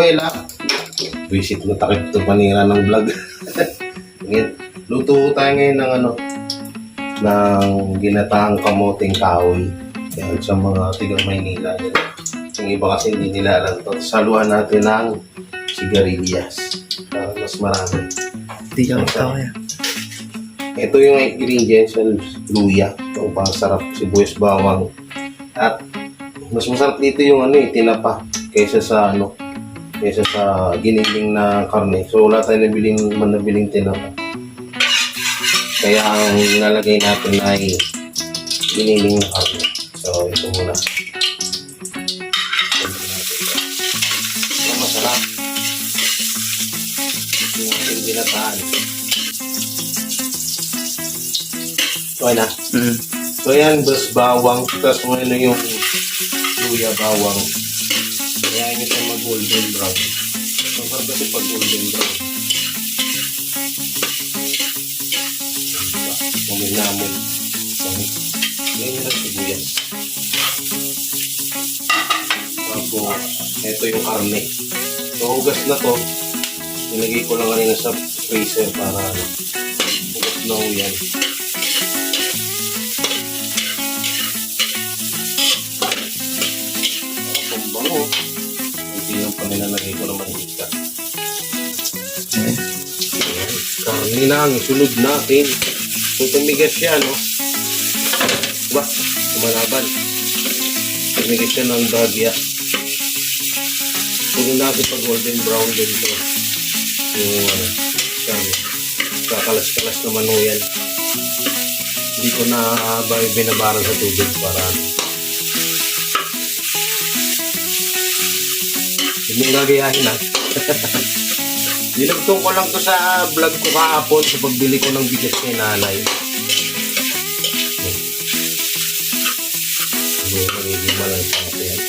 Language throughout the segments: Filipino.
Kuwela. Visit na takip ito panira ng vlog. Ngayon, luto tayo ngayon ng ng ginataang kamoting kahoy. Yan, sa mga tigang Maynila. Yan. Yung iba kasi hindi nila alam ito. Saluhan natin ng sigarilyas. Mas marami. Hindi ka kaya. Ito yung ingredients ng luya. Itong pangsarap, sibuyas, bawang. At mas masarap dito yung tinapa kaysa sa kaysa sa giniling na karne. So wala tayong nabiling tinapa. Kaya ang nalagay natin ay giniling na karne. So ito muna. Ito masarap. Ito yung ating ginataan. Okay na? So yan, bawang. Tapos kung ano yung luya, bawang. Kaya nyo siya mag-golden brown. So parang kasi pag golden brown. Muminamon. Ngayon nyo lang sibuyas. Tapos, ito yung karne. So hugas na to. Nilagay ko lang kanina sa freezer para hugas na ho yan. Hindi lang pa nilalagay ko naman hita. Karni na ang isunod natin. So tumigas siya, no? Diba? Tumalaban. Tumigas siya ng bagya. Punin natin pag golden brown din ito. Yung kakalas-kalas naman ho yan. Hindi ko na binabaran sa tubig para hindi gagayahin na. Dinagtong ko lang to sa vlog ko kahapon sa pagbili ko ng bigas ni nanay. Hindi magiging malansa ako yan.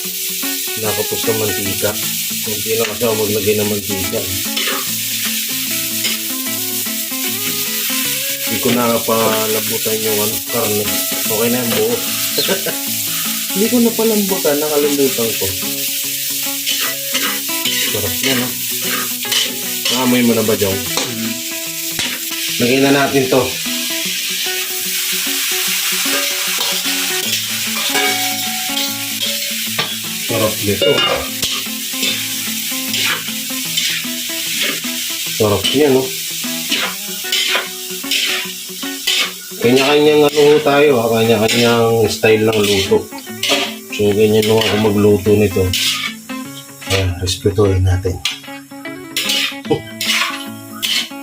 Nakapos ng mantika. Hindi na kasi ako maglagay ng mantika. Hindi ko napalabutan yung karne. Okay na yung buo. Hindi ko napalambutan. Nakalimutan ko. Sarap yan, no? Nakamoy mo na ba, Jong? Lagyan na natin to. Sarap nito. Sarap yan, no? Kanya-kanyang tayo, ha? Kanya-kanyang style ng luto. So, ganyan lang ako magluto nito. Ayan, respetuhin natin.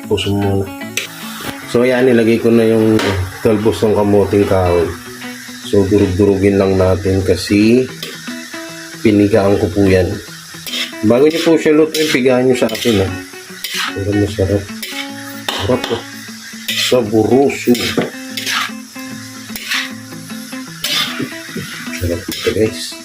Puso muna. So ayan, nilagay ko na yung talbos ng kamoting kahoy. So durug-durugin lang natin kasi pinigaan ko po yan. Bago nyo po siya lutuin, pigaan nyo sa akin. Pero masarap. Sarap po. Saburoso. Sarap ito, guys.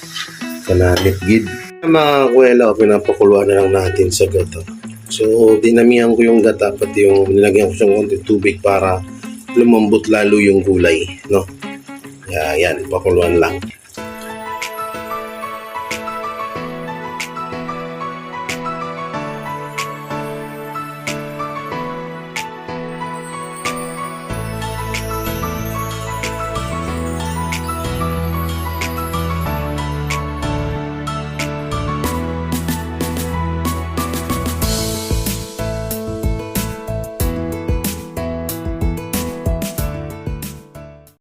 Kanalit gid. Mga kuwela, pinapakuluan na lang natin sa gata. So, dinamihan ko yung gata, pati yung nilagyan ko siyang konti tubig para lumambot lalo yung gulay, no? Yan, pakuluan lang.